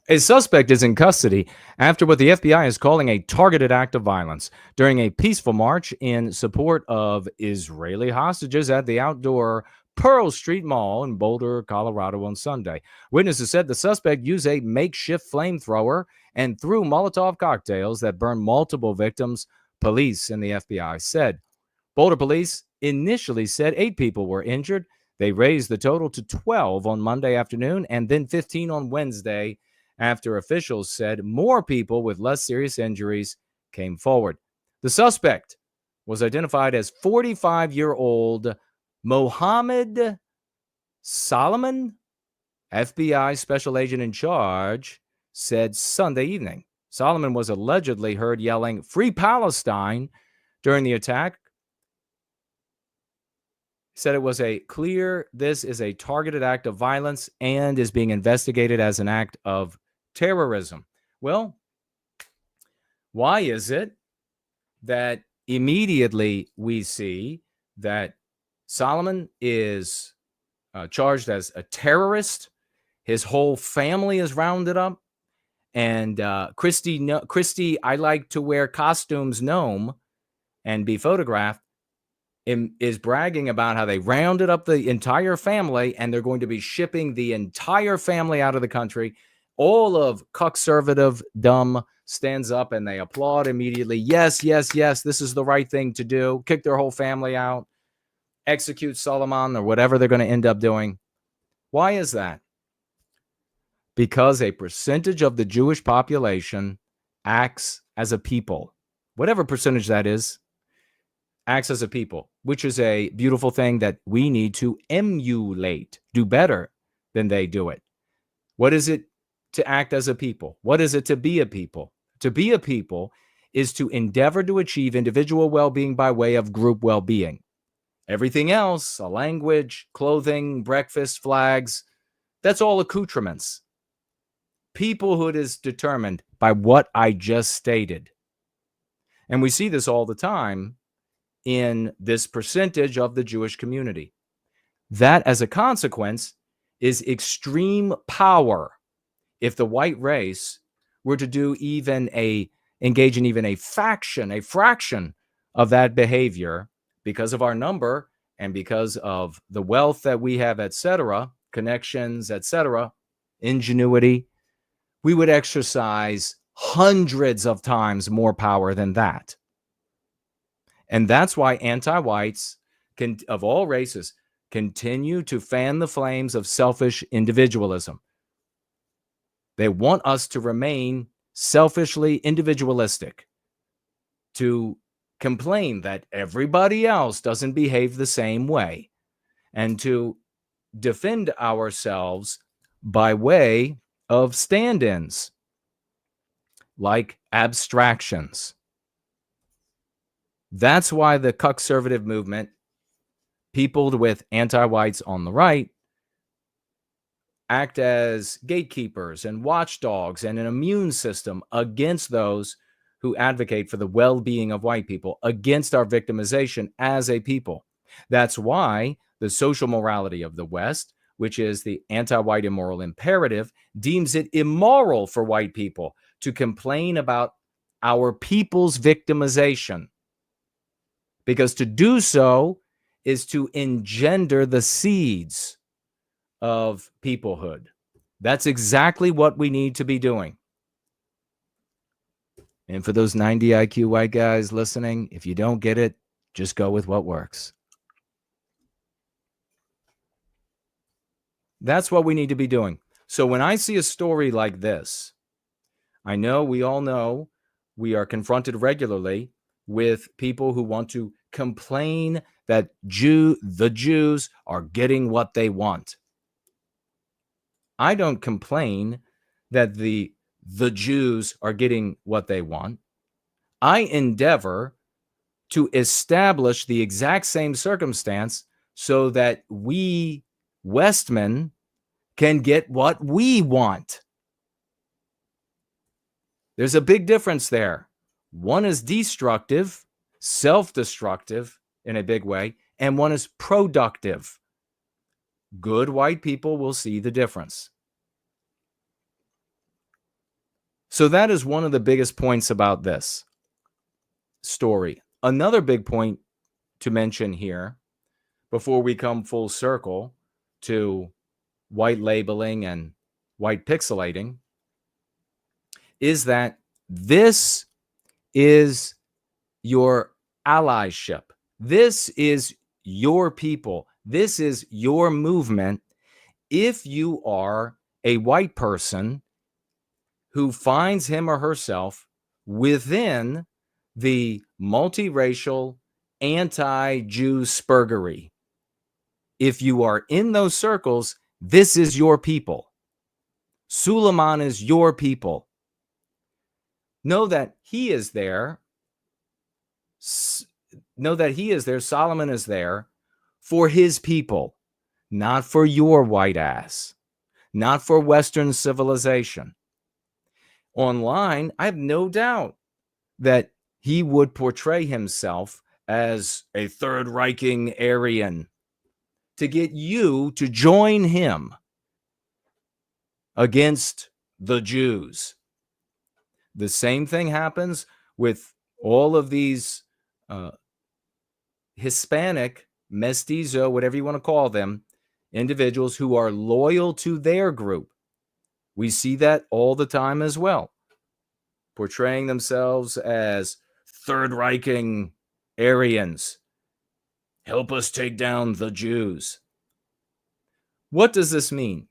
A suspect is in custody after what the FBI is calling a targeted act of violence during a peaceful march in support of Israeli hostages at the outdoor Pearl Street Mall in Boulder, Colorado on Sunday. Witnesses said the suspect used a makeshift flamethrower and threw Molotov cocktails that burned multiple victims, police and the FBI said. Boulder police initially said 8 people were injured. They raised the total to 12 on Monday afternoon and then 15 on Wednesday after officials said more people with less serious injuries came forward. The suspect was identified as 45-year-old Mohammed Solomon. FBI special agent in charge said Sunday evening. Solomon was allegedly heard yelling, "Free Palestine," during the attack. Said it was this is a targeted act of violence and is being investigated as an act of terrorism. Well, why is it that immediately we see that Solomon is charged as a terrorist? His whole family is rounded up. And Christy, I like to wear costumes, gnome, and be photographed, is bragging about how they rounded up the entire family and they're going to be shipping the entire family out of the country. All of conservative dumb stands up and they applaud immediately. Yes, yes, yes, this is the right thing to do. Kick their whole family out, execute Solomon or whatever they're going to end up doing. Why is that? Because a percentage of the Jewish population acts as a people, whatever percentage that is, acts as a people, which is a beautiful thing that we need to emulate, do better than they do it. What is it to act as a people? What is it to be a people? To be a people is to endeavor to achieve individual well-being by way of group well-being. Everything else, a language, clothing, breakfast, flags, that's all accoutrements. Peoplehood is determined by what I just stated. And we see this all the time in this percentage of the Jewish community. That, as a consequence, is extreme power. If the white race were to engage in even a fraction of that behavior, because of our number and because of the wealth that we have, etc., connections, etc., ingenuity, we would exercise hundreds of times more power than that. And that's why anti-whites of all races continue to fan the flames of selfish individualism. They want us to remain selfishly individualistic, to complain that everybody else doesn't behave the same way, and to defend ourselves by way of stand-ins, like abstractions. That's why the conservative movement, peopled with anti-whites on the right, act as gatekeepers and watchdogs and an immune system against those who advocate for the well-being of white people, against our victimization as a people. That's why the social morality of the West, which is the anti-white immoral imperative, deems it immoral for white people to complain about our people's victimization. Because to do so is to engender the seeds of peoplehood. That's exactly what we need to be doing. And for those 90 IQ white guys listening, if you don't get it, just go with what works. That's what we need to be doing. So when I see a story like this, we all know we are confronted regularly with people who want to complain that the Jews are getting what they want. I don't complain that the Jews are getting what they want. I endeavor to establish the exact same circumstance so that we Westmen can get what we want. There's a big difference there. One is destructive, self-destructive in a big way, and one is productive. Good white people will see the difference. So that is one of the biggest points about this story. Another big point to mention here before we come full circle to white labeling and white pixelating is that this is your allyship. This is your people. This is your movement. If you are a white person who finds him or herself within the multiracial anti-Jew spurgery, if you are in those circles, this is your people. Suleiman is your people. Know that he is there. Know that he is there. Solomon is there for his people, not for your white ass, not for Western civilization. Online, I have no doubt that he would portray himself as a Third Reiching Aryan to get you to join him against the Jews. The same thing happens with all of these Hispanic, mestizo, whatever you want to call them, individuals who are loyal to their group. We see that all the time as well, portraying themselves as Third Reiching Aryans. Help us take down the Jews. What does this mean?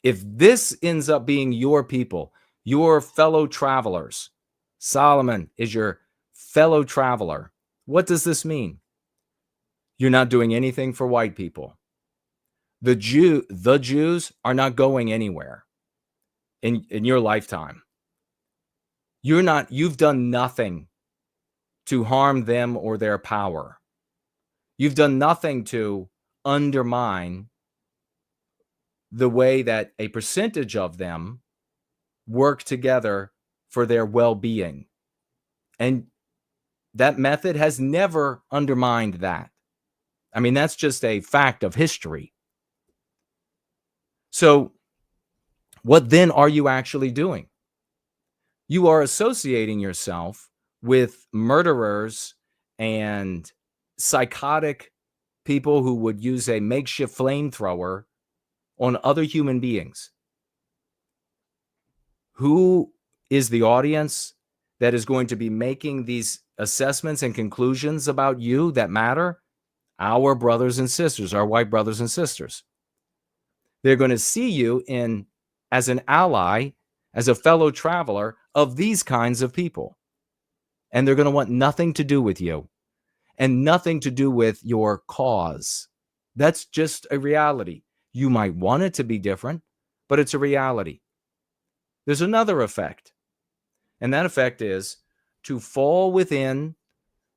If this ends up being your people, your fellow travelers, Solomon is your fellow traveler, what does this mean? You're not doing anything for white people. The Jews are not going anywhere in your lifetime. You've done nothing to harm them or their power. You've done nothing to undermine the way that a percentage of them work together for their well-being. And that method has never undermined that. I mean, that's just a fact of history. So what then are you actually doing? You are associating yourself with murderers and psychotic people who would use a makeshift flamethrower on other human beings. Who is the audience that is going to be making these assessments and conclusions about you that matter? Our brothers and sisters, our white brothers and sisters. They're going to see you as an ally, as a fellow traveler of these kinds of people. And they're going to want nothing to do with you and nothing to do with your cause. That's just a reality. You might want it to be different, but it's a reality. There's another effect, and that effect is to fall within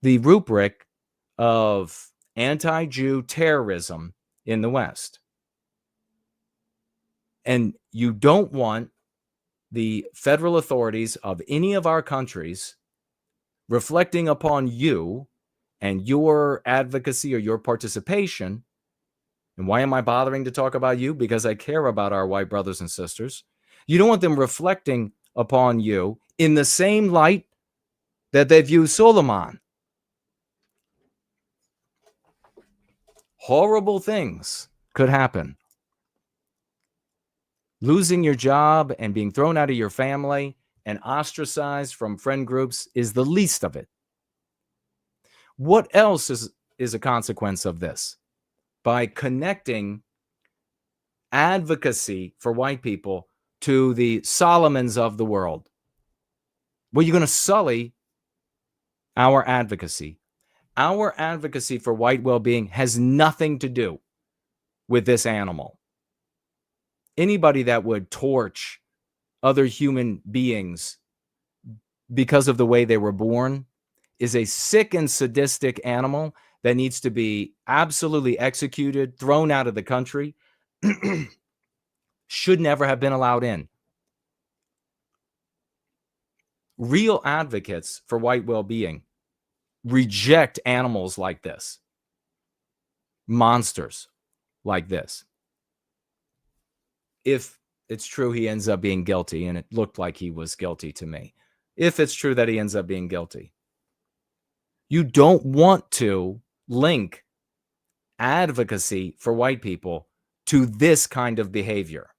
the rubric of anti-Jew terrorism in the West. And you don't want the federal authorities of any of our countries reflecting upon you and your advocacy or your participation. And why am I bothering to talk about you? Because I care about our white brothers and sisters. You don't want them reflecting upon you in the same light that they view Suleiman. Horrible things could happen. Losing your job and being thrown out of your family and ostracized from friend groups is the least of it. What else is a consequence of this? By connecting advocacy for white people to the Solomons of the world, well, you're going to sully our advocacy. Our advocacy for white well-being has nothing to do with this animal. Anybody that would torch other human beings because of the way they were born is a sick and sadistic animal that needs to be absolutely executed, thrown out of the country, should never have been allowed in. Real advocates for white well-being reject animals like this, monsters like this. If it's true he ends up being guilty, and it looked like he was guilty to me. If it's true that he ends up being guilty, you don't want to link advocacy for white people to this kind of behavior.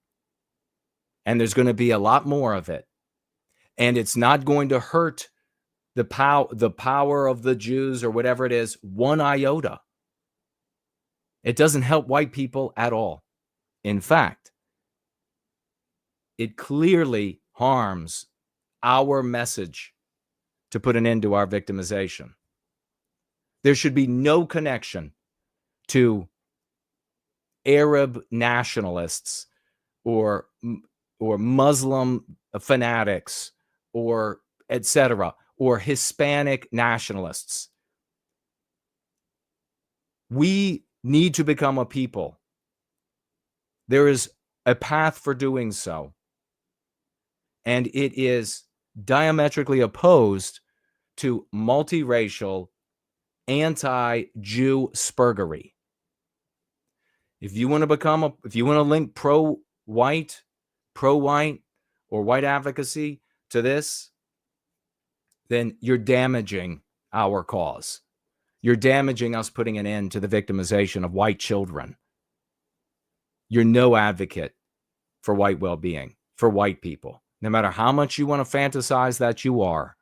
And there's going to be a lot more of it. And it's not going to hurt the power of the Jews or whatever it is, one iota. It doesn't help white people at all. In fact, it clearly harms our message to put an end to our victimization. There should be no connection to Arab nationalists or Muslim fanatics or etc., or Hispanic nationalists. We need to become a people. There is a path for doing so. And it is diametrically opposed to multiracial, anti-Jew spurgery. If you want to link pro-white, or white advocacy to this, then you're damaging our cause. You're damaging us putting an end to the victimization of white children. You're no advocate for white well-being, for white people. No matter how much you want to fantasize that you are,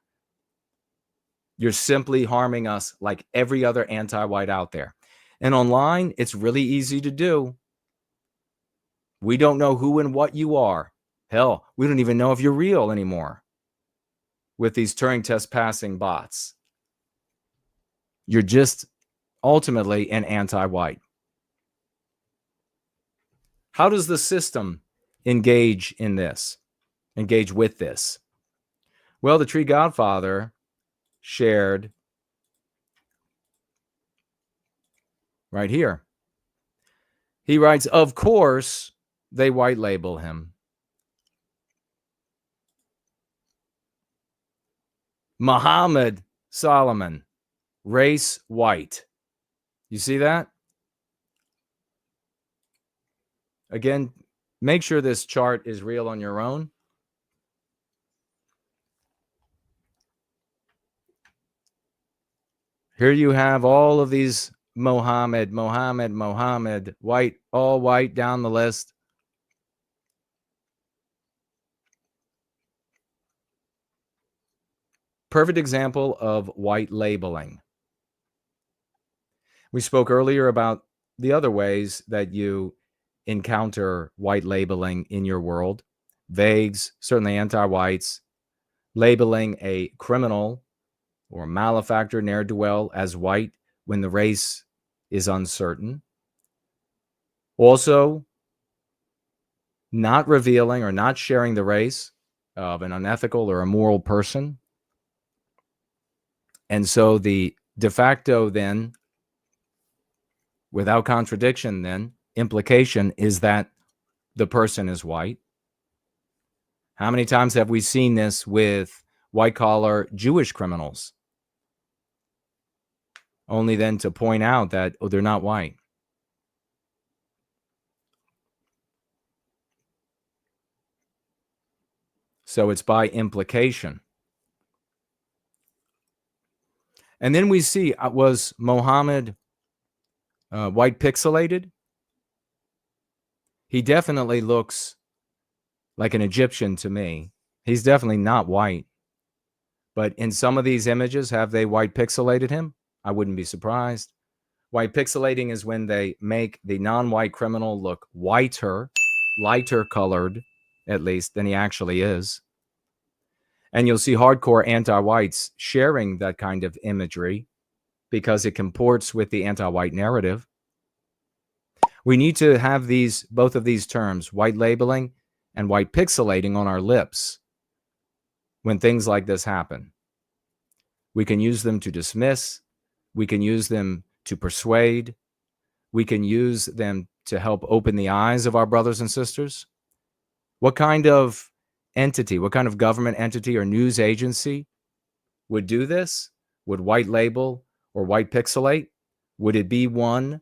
you're simply harming us like every other anti-white out there. And online, it's really easy to do. We don't know who and what you are. Hell, we don't even know if you're real anymore with these Turing test passing bots. You're just ultimately an anti-white. How does the system engage with this? Well, the Tree Godfather shared right here. He writes, of course, they white label him. Muhammad Solomon, race white. You see that? Again, make sure this chart is real on your own. Here you have all of these Mohammed, white, all white down the list. Perfect example of white labeling. We spoke earlier about the other ways that you encounter white labeling in your world. Vagues, certainly anti-whites, labeling a criminal or malefactor, ne'er-do-well as white when the race is uncertain. Also, not revealing or not sharing the race of an unethical or immoral person. And so the de facto then, without contradiction then, implication is that the person is white. How many times have we seen this with white-collar Jewish criminals? Only then to point out that, oh, they're not white. So it's by implication. And then we see, was Muhammad white pixelated? He definitely looks like an Egyptian to me. He's definitely not white. But in some of these images, have they white pixelated him? I wouldn't be surprised. White pixelating is when they make the non-white criminal look whiter, lighter colored, at least, than he actually is. And you'll see hardcore anti-whites sharing that kind of imagery because it comports with the anti-white narrative. We need to have both of these terms, white labeling and white pixelating, on our lips when things like this happen. We can use them to dismiss. We can use them to persuade. We can use them to help open the eyes of our brothers and sisters. What kind of entity, what kind of government entity or news agency would do this? Would white label or white pixelate? Would it be one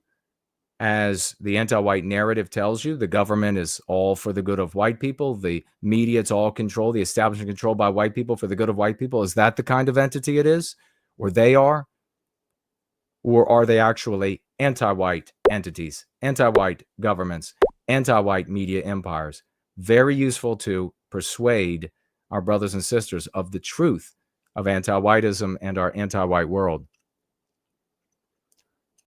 as the anti-white narrative tells you, the government is all for the good of white people. The media, it's all controlled. The establishment controlled by white people for the good of white people. Is that the kind of entity it is? Or they are? Or are they actually anti-white entities, anti-white governments, anti-white media empires? Very useful to persuade our brothers and sisters of the truth of anti-whiteism and our anti-white world.